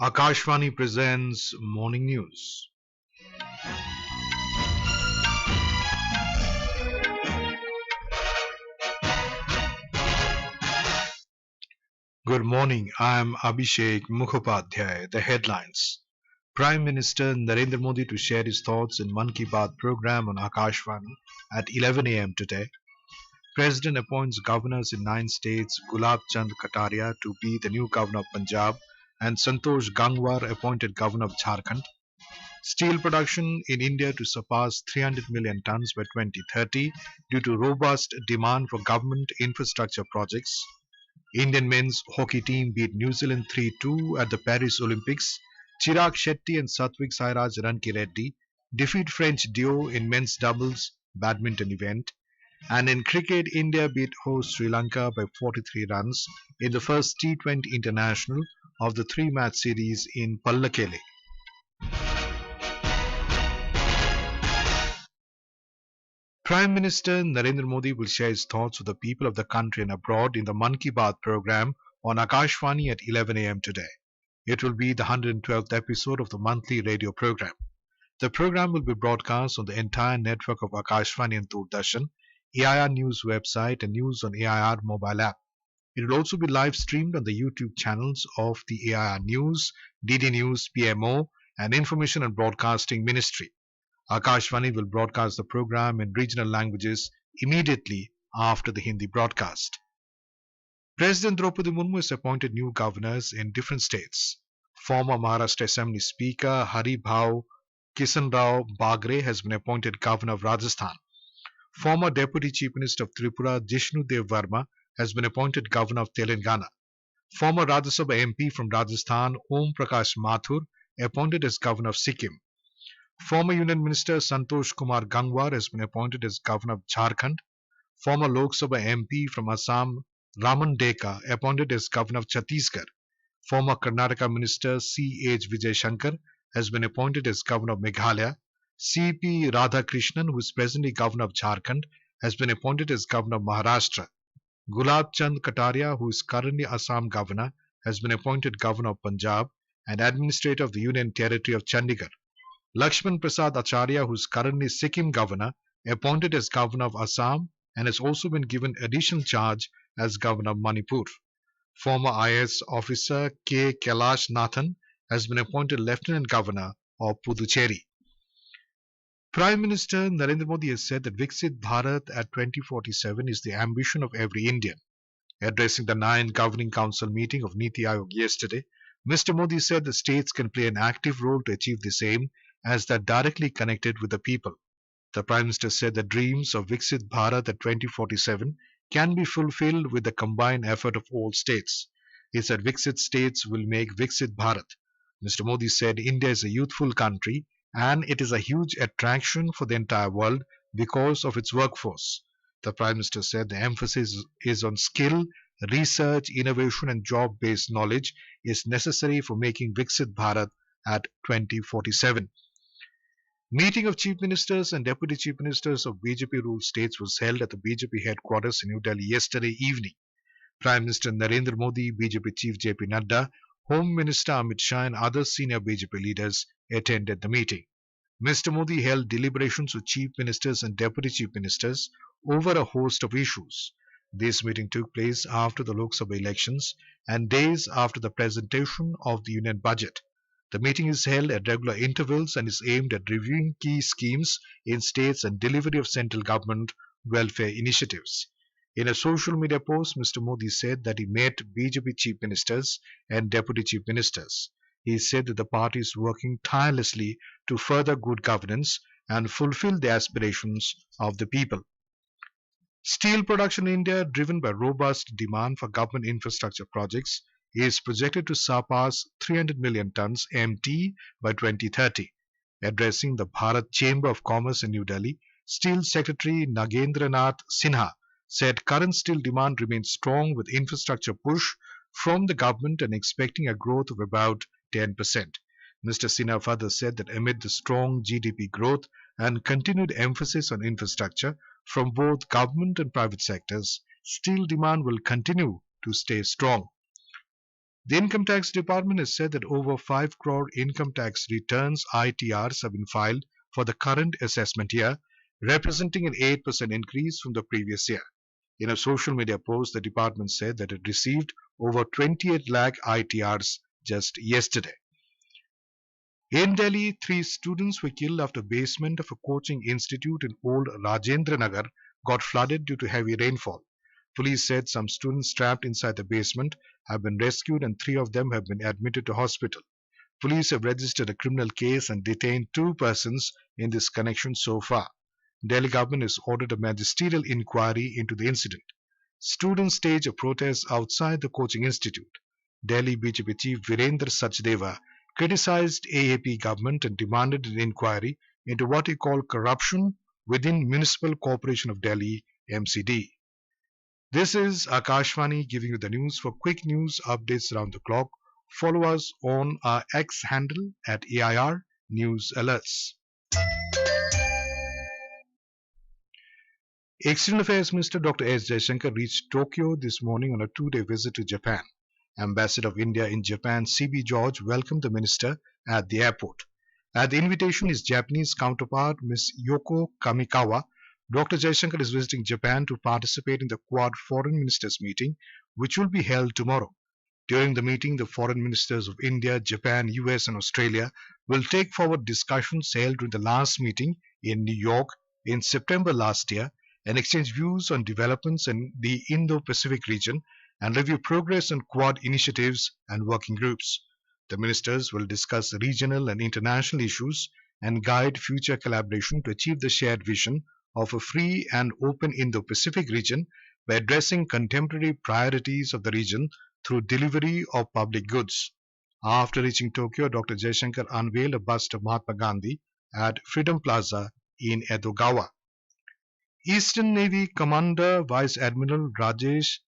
Akashvani presents Morning News. Good morning, I am Abhishek Mukhopadhyay. The headlines. Prime Minister Narendra Modi to share his thoughts in Mann Ki Baat program on Akashvani at 11 a.m. today. President appoints governors in 9 states, Gulab Chand Kataria to be the new governor of Punjab and Santosh Gangwar appointed governor of Jharkhand. Steel production in India to surpass 300 million tons by 2030 due to robust demand for government infrastructure projects. Indian men's hockey team beat New Zealand 3-2 at the Paris Olympics. Chirag Shetty and Satvik Sairaj Ranki Reddy defeat French duo in men's doubles badminton event. And in cricket, India beat host Sri Lanka by 43 runs in the first T20 international of the three-match series in Pallakele. Prime Minister Narendra Modi will share his thoughts with the people of the country and abroad in the Mann Ki Baat program on Akashvani at 11 a.m. today. It will be the 112th episode of the monthly radio program. The program will be broadcast on the entire network of Akashvani and Doordarshan, AIR News website and News on AIR mobile app. It will also be live streamed on the YouTube channels of the AIR News, DD News, PMO and Information and Broadcasting Ministry. Akashvani will broadcast the program in regional languages immediately after the Hindi broadcast. President Draupadi Murmu has appointed new governors in different states. Former Maharashtra Assembly Speaker Hari Bhau Kisan Rao Bagre has been appointed governor of Rajasthan. Former Deputy Chief Minister of Tripura Jishnu Dev Verma has been appointed governor of Telangana. Former Rajya Sabha MP from Rajasthan Om Prakash Mathur appointed as governor of Sikkim. Former Union Minister Santosh Kumar Gangwar has been appointed as governor of Jharkhand. Former Lok Sabha MP from Assam Raman Deka appointed as governor of Chhattisgarh. Former Karnataka Minister C.H. Vijay Shankar has been appointed as governor of Meghalaya. C.P. Radhakrishnan, who is presently governor of Jharkhand, has been appointed as governor of Maharashtra. Gulab Chand Kataria, who is currently Assam governor, has been appointed governor of Punjab and administrator of the Union Territory of Chandigarh. Lakshman Prasad Acharya, who is currently Sikkim governor, appointed as governor of Assam and has also been given additional charge as governor of Manipur. Former IAS officer K. Kailash Nathan has been appointed lieutenant governor of Puducherry. Prime Minister Narendra Modi has said that Viksit Bharat at 2047 is the ambition of every Indian. Addressing the 9th Governing Council meeting of Niti Aayog yesterday, Mr. Modi said the states can play an active role to achieve this aim as they are directly connected with the people. The Prime Minister said the dreams of Viksit Bharat at 2047 can be fulfilled with the combined effort of all states. He said Viksit states will make Viksit Bharat. Mr. Modi said India is a youthful country and it is a huge attraction for the entire world because of its workforce. The Prime Minister said the emphasis is on skill, research, innovation and job-based knowledge is necessary for making Viksit Bharat at 2047. Meeting of Chief Ministers and Deputy Chief Ministers of BJP-ruled states was held at the BJP headquarters in New Delhi yesterday evening. Prime Minister Narendra Modi, BJP Chief J.P. Nadda, Home Minister Amit Shah and other senior BJP leaders attended the meeting. Mr. Modi held deliberations with Chief Ministers and Deputy Chief Ministers over a host of issues. This meeting took place after the Lok Sabha elections and days after the presentation of the Union Budget. The meeting is held at regular intervals and is aimed at reviewing key schemes in states and delivery of central government welfare initiatives. In a social media post, Mr. Modi said that he met BJP chief ministers and deputy chief ministers. He said that the party is working tirelessly to further good governance and fulfill the aspirations of the people. Steel production in India, driven by robust demand for government infrastructure projects, is projected to surpass 300 million tons MT by 2030. Addressing the Bharat Chamber of Commerce in New Delhi, Steel Secretary Nagendranath Sinha said current steel demand remains strong with infrastructure push from the government and expecting a growth of about 10%. Mr. Sinha further said that amid the strong GDP growth and continued emphasis on infrastructure from both government and private sectors, steel demand will continue to stay strong. The Income Tax Department has said that over 5 crore income tax returns ITRs have been filed for the current assessment year, representing an 8% increase from the previous year. In a social media post, the department said that it received over 28 lakh ITRs just yesterday. In Delhi, 3 students were killed after basement of a coaching institute in old Rajendra Nagar got flooded due to heavy rainfall. Police said some students trapped inside the basement have been rescued and 3 of them have been admitted to hospital. Police have registered a criminal case and detained 2 persons in this connection so far. Delhi government has ordered a magisterial inquiry into the incident. Students staged a protest outside the coaching institute. Delhi BJP chief Virendra Sachdeva criticized AAP government and demanded an inquiry into what he called corruption within Municipal Corporation of Delhi MCD. This is Akashvani giving you the news. For quick news updates around the clock, follow us on our X handle at AIR News Alerts. External Affairs Minister Dr. S. Jaishankar reached Tokyo this morning on a 2-day visit to Japan. Ambassador of India in Japan, C.B. George, welcomed the minister at the airport. At the invitation of his Japanese counterpart, Ms. Yoko Kamikawa, Dr. Jaishankar is visiting Japan to participate in the Quad Foreign Ministers meeting, which will be held tomorrow. During the meeting, the foreign ministers of India, Japan, US, and Australia will take forward discussions held during the last meeting in New York in September last year and exchange views on developments in the Indo-Pacific region and review progress on Quad initiatives and working groups. The ministers will discuss regional and international issues and guide future collaboration to achieve the shared vision of a free and open Indo-Pacific region by addressing contemporary priorities of the region through delivery of public goods. After reaching Tokyo, Dr. Jaishankar unveiled a bust of Mahatma Gandhi at Freedom Plaza in Edogawa. Eastern Navy Commander Vice Admiral Rajesh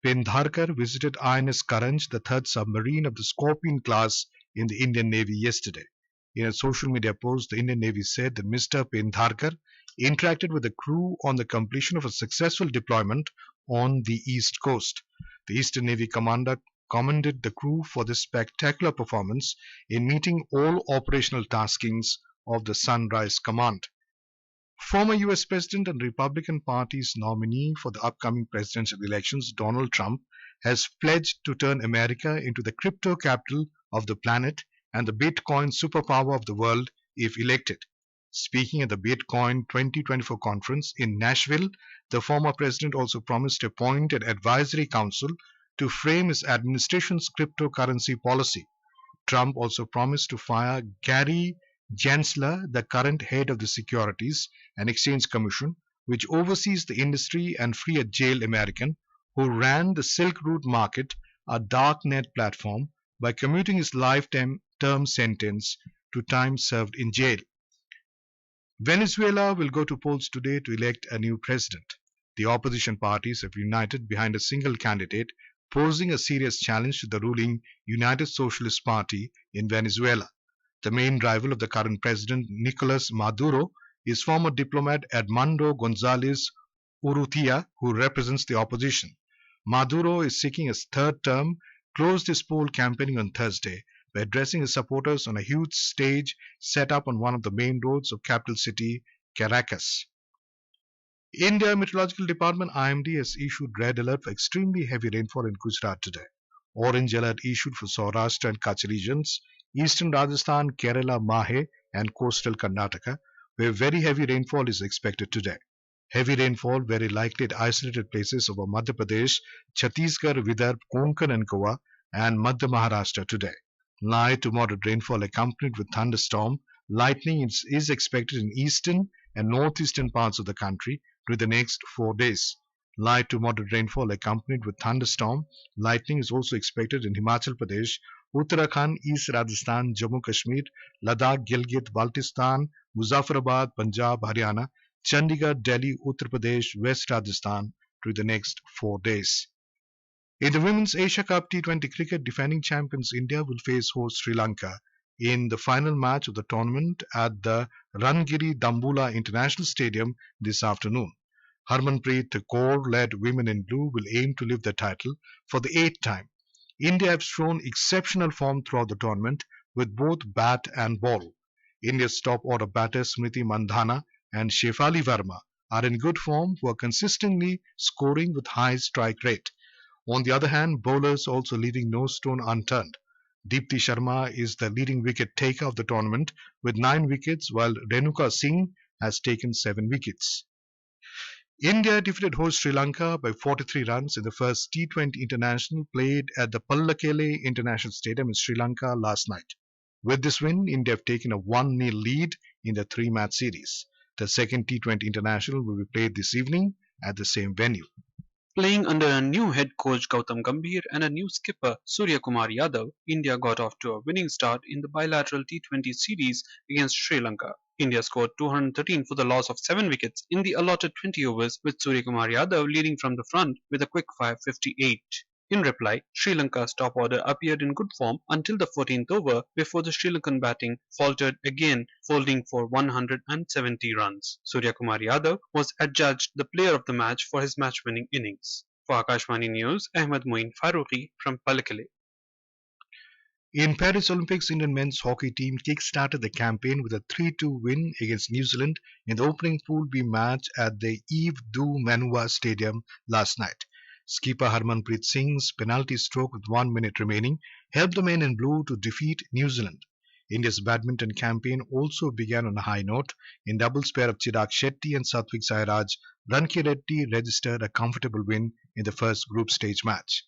Pendharkar visited INS Karanj, the third submarine of the Scorpion class in the Indian Navy yesterday. In a social media post, the Indian Navy said that Mr. Pendharkar interacted with the crew on the completion of a successful deployment on the East Coast. The Eastern Navy Commander commended the crew for this spectacular performance in meeting all operational taskings of the Sunrise Command. Former US President and Republican Party's nominee for the upcoming presidential elections, Donald Trump, has pledged to turn America into the crypto capital of the planet and the Bitcoin superpower of the world if elected. Speaking at the Bitcoin 2024 conference in Nashville, the former president also promised to appoint an advisory council to frame his administration's cryptocurrency policy. Trump also promised to fire Gary Gensler, the current head of the Securities and Exchange Commission, which oversees the industry, and free a jailed American who ran the Silk Route Market, a darknet platform, by commuting his lifetime term sentence to time served in jail. Venezuela will go to polls today to elect a new president. The opposition parties have united behind a single candidate, posing a serious challenge to the ruling United Socialist Party in Venezuela. The main rival of the current president, Nicolas Maduro, is former diplomat Edmundo Gonzalez Urrutia, who represents the opposition. Maduro is seeking his third term, closed his poll campaigning on Thursday by addressing his supporters on a huge stage set up on one of the main roads of capital city Caracas. India Meteorological Department IMD has issued red alert for extremely heavy rainfall in Gujarat today. Orange alert issued for Saurashtra and Kutch regions, eastern Rajasthan, Kerala, Mahe, and coastal Karnataka, where very heavy rainfall is expected today. Heavy rainfall very likely at isolated places over Madhya Pradesh, Chhattisgarh, Vidarbha, Konkan and Goa, and Madhya Maharashtra today. Light to moderate rainfall accompanied with thunderstorm. Lightning is expected in eastern and northeastern parts of the country during the next 4 days. Light to moderate rainfall accompanied with thunderstorm. Lightning is also expected in Himachal Pradesh, Uttarakhand, East Rajasthan, Jammu Kashmir, Ladakh, Gilgit, Baltistan, Muzaffarabad, Punjab, Haryana, Chandigarh, Delhi, Uttar Pradesh, West Rajasthan during the next 4 days. In the Women's Asia Cup T20 cricket, defending champions India will face host Sri Lanka in the final match of the tournament at the Rangiri Dambula International Stadium this afternoon. Harmanpreet Kaur-led Women in Blue will aim to lift the title for the 8th time. India have shown exceptional form throughout the tournament with both bat and ball. India's top order batters Smriti Mandhana and Shefali Verma are in good form who are consistently scoring with high strike rate. On the other hand, bowlers also leaving no stone unturned. Deepti Sharma is the leading wicket taker of the tournament with 9 wickets, while Renuka Singh has taken 7 wickets. India defeated host Sri Lanka by 43 runs in the first T20 international played at the Pallakele International Stadium in Sri Lanka last night. With this win, India have taken a 1-0 lead in the 3-match series. The second T20 international will be played this evening at the same venue. Playing under a new head coach Gautam Gambhir and a new skipper Surya Kumar Yadav, India got off to a winning start in the bilateral T20 series against Sri Lanka. India scored 213 for the loss of 7 wickets in the allotted 20 overs, with Surya Kumar Yadav leading from the front with a quick fire 58. In reply, Sri Lanka's top order appeared in good form until the 14th over before the Sri Lankan batting faltered again, folding for 170 runs. Surya Kumar Yadav was adjudged the player of the match for his match-winning innings. For Akashvani News, Ahmed Moin Faruqi from Pallekele. In Paris Olympics, Indian men's hockey team kick-started the campaign with a 3-2 win against New Zealand in the opening Pool B match at the Yves du Manoir Stadium last night. Skipper Harmanpreet Singh's penalty stroke with 1 minute remaining helped the men in blue to defeat New Zealand. India's badminton campaign also began on a high note. In doubles pair of Chirag Shetty and Satvik Sairaj, Ranki Reddy registered a comfortable win in the first group stage match.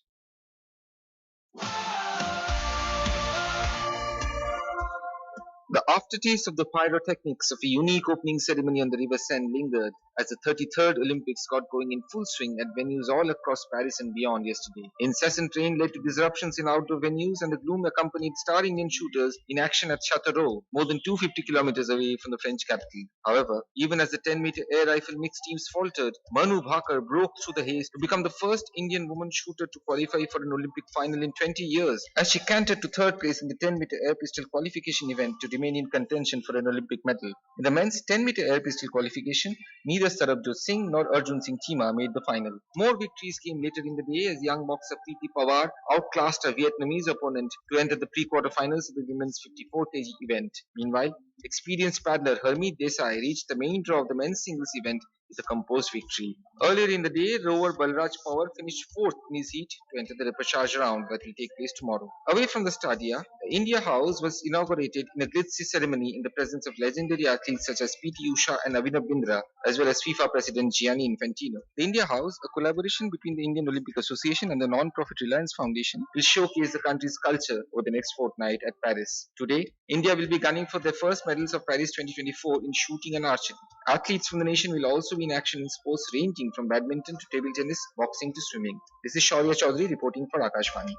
The aftertaste of the pyrotechnics of a unique opening ceremony on the River Seine lingered as the 33rd Olympics got going in full swing at venues all across Paris and beyond yesterday. Incessant rain led to disruptions in outdoor venues, and the gloom accompanied star Indian shooters in action at Châteauroux, more than 250 kilometers away from the French capital. However, even as the 10-meter air rifle mixed teams faltered, Manu Bhaker broke through the haze to become the first Indian woman shooter to qualify for an Olympic final in 20 years, as she cantered to third place in the 10-meter air pistol qualification event to remain in contention for an Olympic medal. In the men's 10-meter air pistol qualification, neither Sarabjot Singh nor Arjun Singh Chima made the final. More victories came later in the day as young boxer Preeti Pawar outclassed her Vietnamese opponent to enter the pre-quarterfinals of the women's 54 kg event. Meanwhile, experienced paddler Harmeet Desai reached the main draw of the men's singles event with a composed victory. Earlier in the day, rower Balraj Pawar finished fourth in his heat to enter the repechage round that will take place tomorrow. Away from the stadia, the India House was inaugurated in a glitzy ceremony in the presence of legendary athletes such as P.T. Usha and Abhinav Bindra, as well as FIFA President Gianni Infantino. The India House, a collaboration between the Indian Olympic Association and the non-profit Reliance Foundation, will showcase the country's culture over the next fortnight at Paris. Today, India will be gunning for their first medals of Paris 2024 in shooting and archery. Athletes from the nation will also be in action in sports ranging from badminton to table tennis, boxing to swimming. This is Shaurya Chaudhary reporting for Akashvani.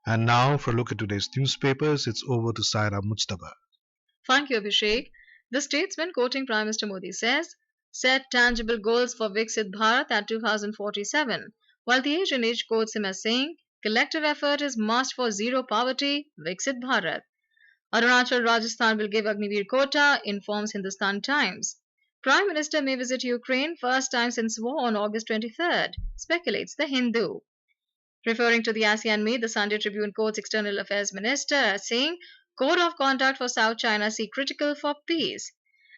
And now for a look at today's newspapers, it's over to Saira Mujtaba. Thank you, Abhishek. The statesman quoting Prime Minister Modi says, set tangible goals for Viksit Bharat at 2047, while the Asian Age quotes him as saying, collective effort is must for zero poverty, Viksit Bharat. Arunachal Rajasthan will give Agniveer quota, informs Hindustan Times. Prime Minister may visit Ukraine first time since war on August 23rd, speculates The Hindu. Referring to the ASEAN meet, the Sunday Tribune quotes External Affairs Minister as saying, Code of conduct for South China Sea critical for peace.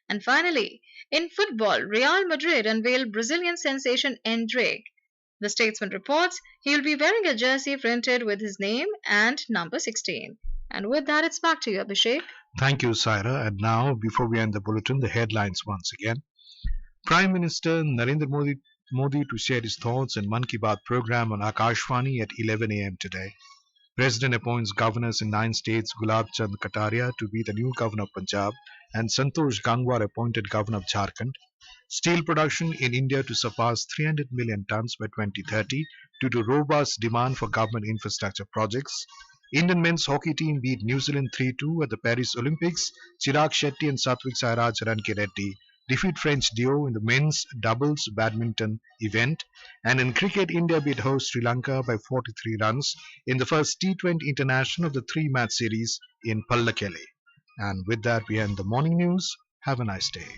And finally, in football, Real Madrid unveiled Brazilian sensation Endrick. The statesman reports he will be wearing a jersey printed with his name and number 16. And with that, it's back to you, Abhishek. Thank you, Saira. And now, before we end the bulletin, the headlines once again. Prime Minister Narendra Modi to share his thoughts in Mann Ki Baat program on Akashvani at 11 a.m. today. President appoints governors in 9 states, Gulab Chand Kataria to be the new governor of Punjab and Santosh Gangwar appointed governor of Jharkhand. Steel production in India to surpass 300 million tons by 2030 due to robust demand for government infrastructure projects. Indian men's hockey team beat New Zealand 3-2 at the Paris Olympics. Chirag Shetty and Satvik Sairaj Ranki Reddy defeat French duo in the men's doubles badminton event. And in cricket, India beat host Sri Lanka by 43 runs in the first T20 international of the 3-match series in Pallakele. And with that, we end the morning news. Have a nice day.